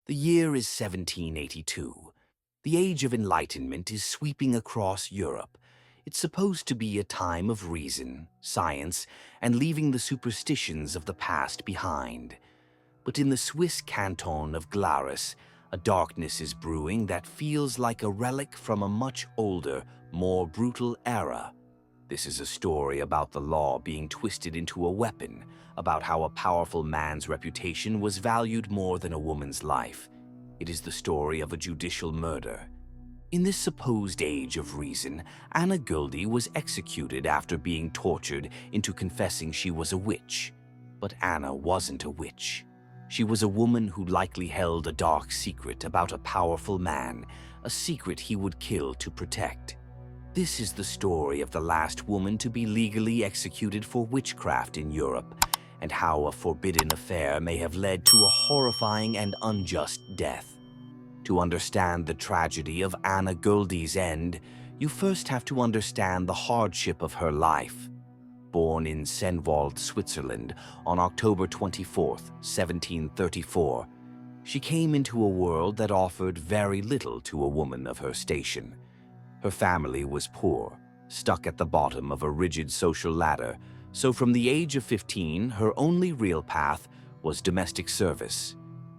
The year is 1782. The Age of Enlightenment is sweeping across Europe. It's supposed to be a time of reason, science, and leaving the superstitions of the past behind. But in the Swiss canton of Glarus, a darkness is brewing that feels like a relic from a much older, more brutal era. This is a story about the law being twisted into a weapon, about how a powerful man's reputation was valued more than a woman's life. It is the story of a judicial murder. In this supposed age of reason, Anna Göldi was executed after being tortured into confessing she was a witch. But Anna wasn't a witch. She was a woman who likely held a dark secret about a powerful man, a secret he would kill to protect. This is the story of the last woman to be legally executed for witchcraft in Europe, and how a forbidden affair may have led to a horrifying and unjust death. To understand the tragedy of Anna Göldi's end, you first have to understand the hardship of her life. Born in Senwald, Switzerland, on October 24, 1734, she came into a world that offered very little to a woman of her station. Her family was poor, stuck at the bottom of a rigid social ladder, so from the age of 15, her only real path was domestic service.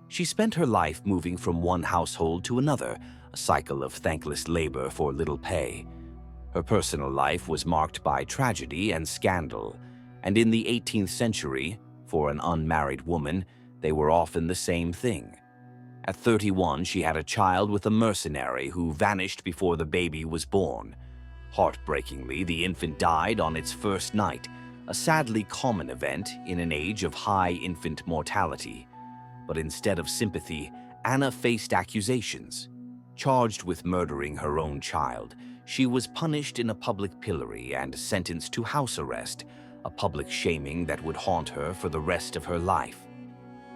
She spent her life moving from one household to another, a cycle of thankless labor for little pay. Her personal life was marked by tragedy and scandal, and in the 18th century, for an unmarried woman, they were often the same thing. At 31, she had a child with a mercenary who vanished before the baby was born. Heartbreakingly, the infant died on its first night, a sadly common event in an age of high infant mortality. But instead of sympathy, Anna faced accusations. Charged with murdering her own child, she was punished in a public pillory and sentenced to house arrest, a public shaming that would haunt her for the rest of her life.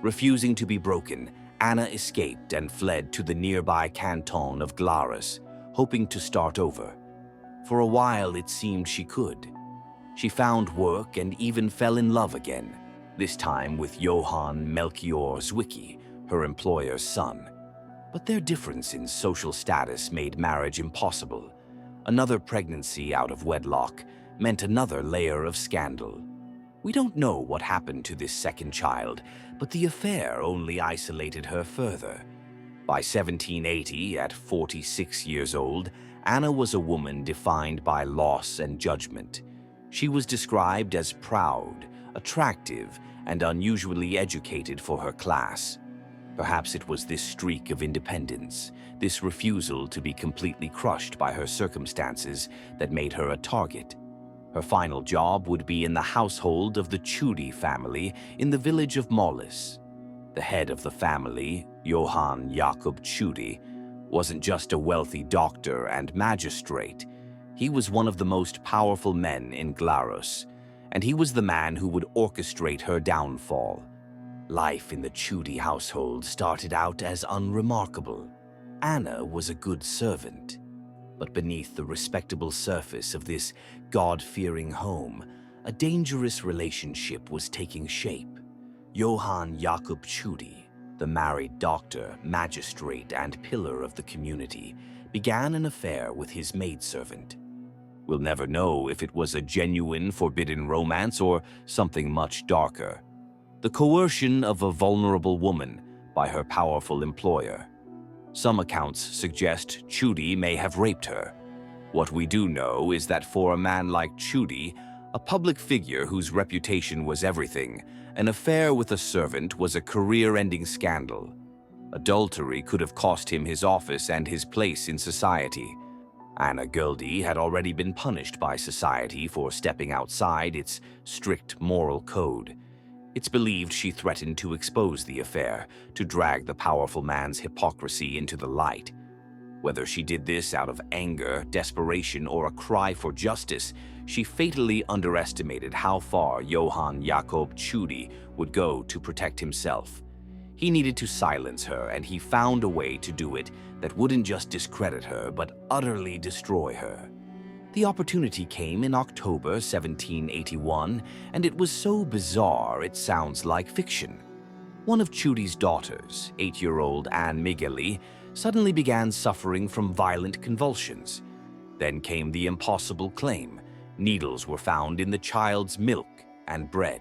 Refusing to be broken, Anna escaped and fled to the nearby canton of Glarus, hoping to start over. For a while, it seemed she could. She found work and even fell in love again, this time with Johann Melchior Zwicky, her employer's son. But their difference in social status made marriage impossible. Another pregnancy out of wedlock meant another layer of scandal. We don't know what happened to this second child, but the affair only isolated her further. By 1780, at 46 years old, Anna was a woman defined by loss and judgment. She was described as proud, attractive, and unusually educated for her class. Perhaps it was this streak of independence, this refusal to be completely crushed by her circumstances, that made her a target. Her final job would be in the household of the Tschudi family in the village of Mollis. The head of the family, Johann Jakob Tschudi, wasn't just a wealthy doctor and magistrate. He was one of the most powerful men in Glarus, and he was the man who would orchestrate her downfall. Life in the Tschudi household started out as unremarkable. Anna was a good servant. But beneath the respectable surface of this God-fearing home, a dangerous relationship was taking shape. Johann Jakob Tschudi, the married doctor, magistrate, and pillar of the community, began an affair with his maidservant. We'll never know if it was a genuine forbidden romance or something much darker. The coercion of a vulnerable woman by her powerful employer. Some accounts suggest Tschudi may have raped her. What we do know is that for a man like Tschudi, a public figure whose reputation was everything, an affair with a servant was a career-ending scandal. Adultery could have cost him his office and his place in society. Anna Göldi had already been punished by society for stepping outside its strict moral code. It's believed she threatened to expose the affair, to drag the powerful man's hypocrisy into the light. Whether she did this out of anger, desperation, or a cry for justice, she fatally underestimated how far Johann Jakob Tschudi would go to protect himself. He needed to silence her, and he found a way to do it that wouldn't just discredit her, but utterly destroy her. The opportunity came in October 1781, and it was so bizarre it sounds like fiction. One of Chudi's daughters, 8-year-old Anna Göldi, suddenly began suffering from violent convulsions. Then came the impossible claim: needles were found in the child's milk and bread.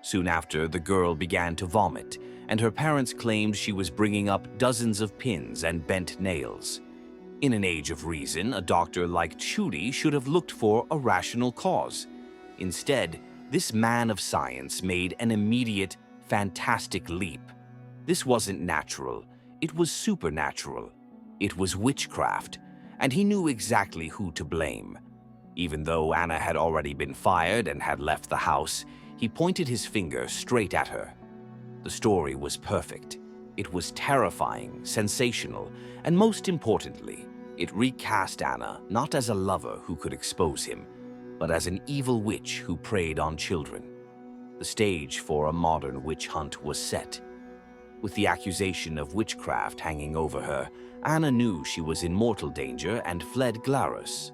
Soon after, the girl began to vomit, and her parents claimed she was bringing up dozens of pins and bent nails. In an age of reason, a doctor like Chudi should have looked for a rational cause. Instead, this man of science made an immediate, fantastic leap. This wasn't natural, it was supernatural. It was witchcraft, and he knew exactly who to blame. Even though Anna had already been fired and had left the house, he pointed his finger straight at her. The story was perfect. It was terrifying, sensational, and most importantly, it recast Anna not as a lover who could expose him, but as an evil witch who preyed on children. The stage for a modern witch hunt was set. With the accusation of witchcraft hanging over her, Anna knew she was in mortal danger and fled Glarus.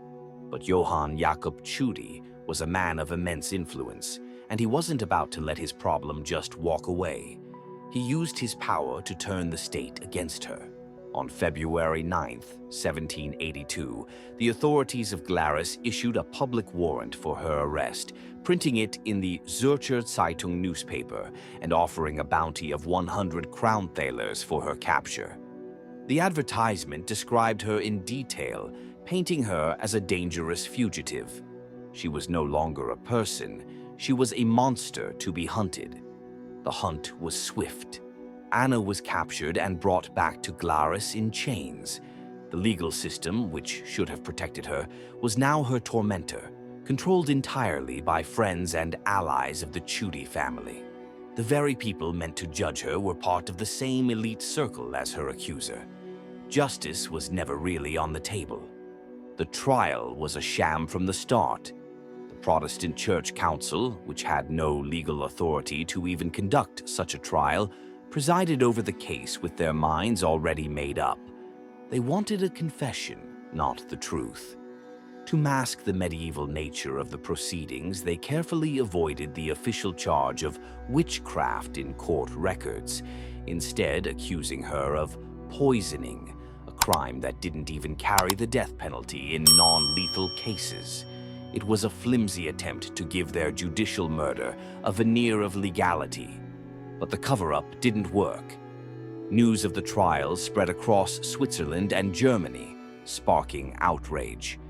But Johann Jakob Chudi was a man of immense influence, and he wasn't about to let his problem just walk away. He used his power to turn the state against her. On February 9th, 1782, the authorities of Glarus issued a public warrant for her arrest, printing it in the Zürcher Zeitung newspaper and offering a bounty of 100 crown thalers for her capture. The advertisement described her in detail, painting her as a dangerous fugitive. She was no longer a person, she was a monster to be hunted. The hunt was swift. Anna was captured and brought back to Glarus in chains. The legal system, which should have protected her, was now her tormentor, controlled entirely by friends and allies of the Chudi family. The very people meant to judge her were part of the same elite circle as her accuser. Justice was never really on the table. The trial was a sham from the start. The Protestant Church Council, which had no legal authority to even conduct such a trial, presided over the case with their minds already made up. They wanted a confession, not the truth. To mask the medieval nature of the proceedings, they carefully avoided the official charge of witchcraft in court records, instead accusing her of poisoning, a crime that didn't even carry the death penalty in non-lethal cases. It was a flimsy attempt to give their judicial murder a veneer of legality. But the cover-up didn't work. News of the trial spread across Switzerland and Germany, sparking outrage.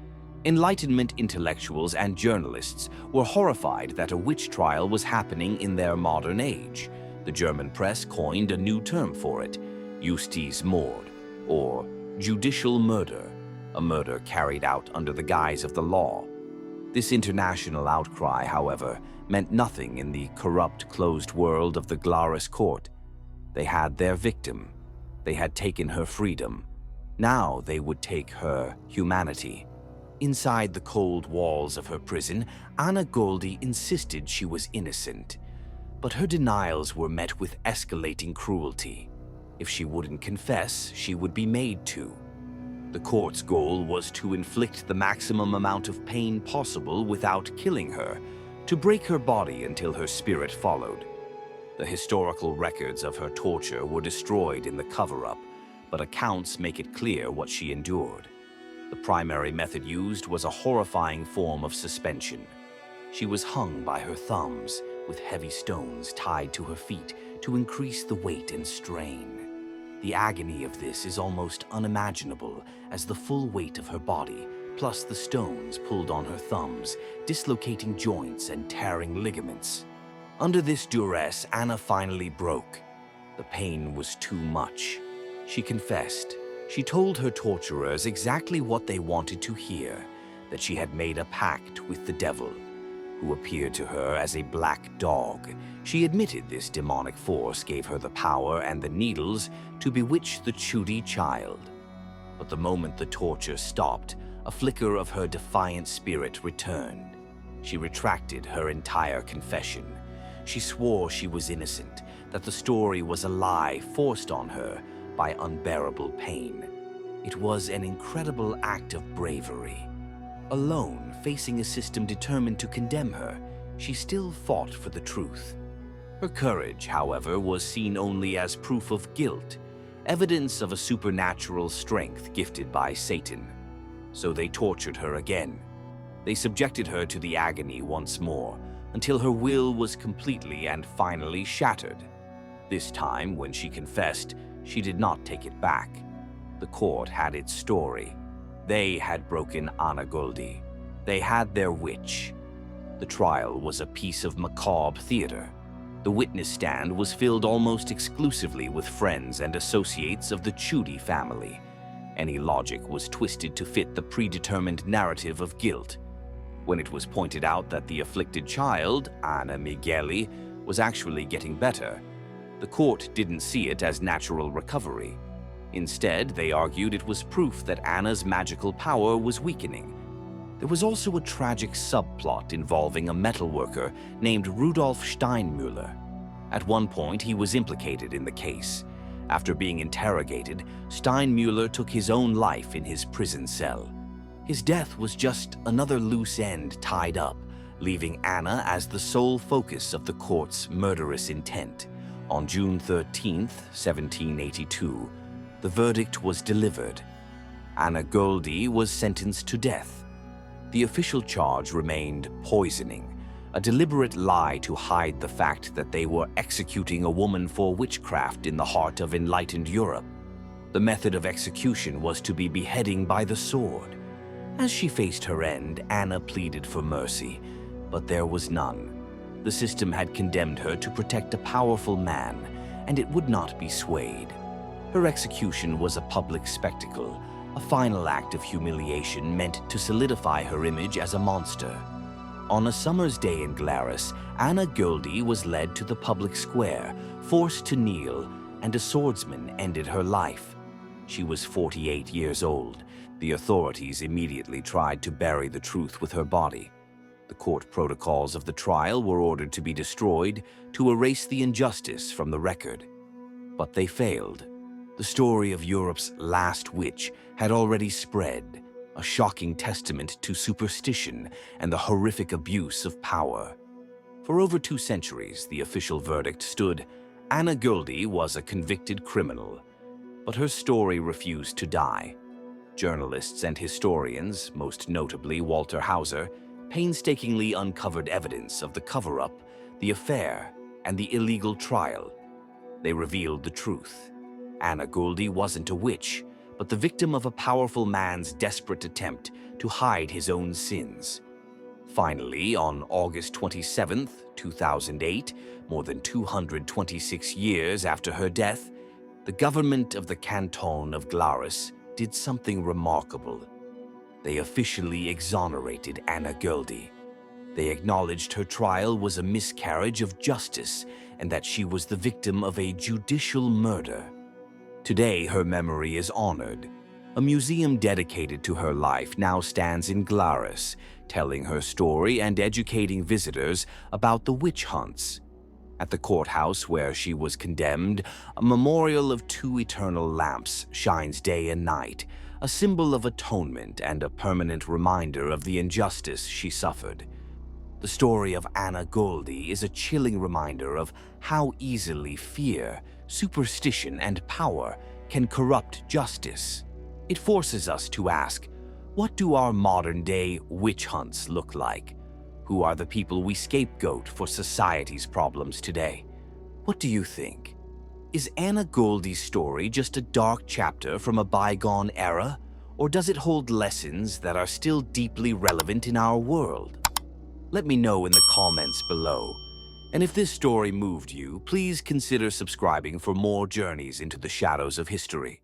Enlightenment intellectuals and journalists were horrified that a witch trial was happening in their modern age. The German press coined a new term for it, Justizmord, or judicial murder, a murder carried out under the guise of the law. This international outcry, however, meant nothing in the corrupt, closed world of the Glarus court. They had their victim. They had taken her freedom. Now they would take her humanity. Inside the cold walls of her prison, Anna Göldi insisted she was innocent. But her denials were met with escalating cruelty. If she wouldn't confess, she would be made to. The court's goal was to inflict the maximum amount of pain possible without killing her, to break her body until her spirit followed. The historical records of her torture were destroyed in the cover-up, but accounts make it clear what she endured. The primary method used was a horrifying form of suspension. She was hung by her thumbs, with heavy stones tied to her feet to increase the weight and strain. The agony of this is almost unimaginable, as the full weight of her body, plus the stones pulled on her thumbs, dislocating joints and tearing ligaments. Under this duress, Anna finally broke. The pain was too much. She confessed. She told her torturers exactly what they wanted to hear, that she had made a pact with the devil, who appeared to her as a black dog. She admitted this demonic force gave her the power and the needles to bewitch the Chudi child. But the moment the torture stopped, a flicker of her defiant spirit returned. She retracted her entire confession. She swore she was innocent, that the story was a lie forced on her by unbearable pain. It was an incredible act of bravery. Alone, facing a system determined to condemn her, she still fought for the truth. Her courage, however, was seen only as proof of guilt, evidence of a supernatural strength gifted by Satan. So they tortured her again. They subjected her to the agony once more, until her will was completely and finally shattered. This time, when she confessed, she did not take it back. The court had its story. They had broken Anna Göldi. They had their witch. The trial was a piece of macabre theater. The witness stand was filled almost exclusively with friends and associates of the Göldi family. Any logic was twisted to fit the predetermined narrative of guilt. When it was pointed out that the afflicted child, Anna Göldi, was actually getting better, the court didn't see it as natural recovery. Instead, they argued it was proof that Anna's magical power was weakening. There was also a tragic subplot involving a metalworker named Rudolf Steinmüller. At one point, he was implicated in the case. After being interrogated, Steinmüller took his own life in his prison cell. His death was just another loose end tied up, leaving Anna as the sole focus of the court's murderous intent. On June 13, 1782, the verdict was delivered. Anna Göldi was sentenced to death. The official charge remained poisoning, a deliberate lie to hide the fact that they were executing a woman for witchcraft in the heart of enlightened Europe. The method of execution was to be beheading by the sword. As she faced her end, Anna pleaded for mercy, but there was none. The system had condemned her to protect a powerful man, and it would not be swayed. Her execution was a public spectacle, a final act of humiliation meant to solidify her image as a monster. On a summer's day in Glarus, Anna Göldi was led to the public square, forced to kneel, and a swordsman ended her life. She was 48 years old. The authorities immediately tried to bury the truth with her body. The court protocols of the trial were ordered to be destroyed to erase the injustice from the record. But they failed. The story of Europe's last witch had already spread, a shocking testament to superstition and the horrific abuse of power. For over 2 centuries, the official verdict stood: Anna Göldi was a convicted criminal. But her story refused to die. Journalists and historians, most notably Walter Hauser, painstakingly uncovered evidence of the cover-up, the affair, and the illegal trial. They revealed the truth. Anna Göldi wasn't a witch, but the victim of a powerful man's desperate attempt to hide his own sins. Finally, on August 27, 2008, more than 226 years after her death, the government of the canton of Glarus did something remarkable. They officially exonerated Anna Göldi. They acknowledged her trial was a miscarriage of justice and that she was the victim of a judicial murder. Today, her memory is honored. A museum dedicated to her life now stands in Glarus, telling her story and educating visitors about the witch hunts. At the courthouse where she was condemned, a memorial of 2 eternal lamps shines day and night, a symbol of atonement and a permanent reminder of the injustice she suffered. The story of Anna Göldi is a chilling reminder of how easily fear, superstition, and power can corrupt justice. It forces us to ask, what do our modern-day witch hunts look like? Who are the people we scapegoat for society's problems today? What do you think? Is Anna Göldi's story just a dark chapter from a bygone era, or does it hold lessons that are still deeply relevant in our world? Let me know in the comments below. And if this story moved you, please consider subscribing for more journeys into the shadows of history.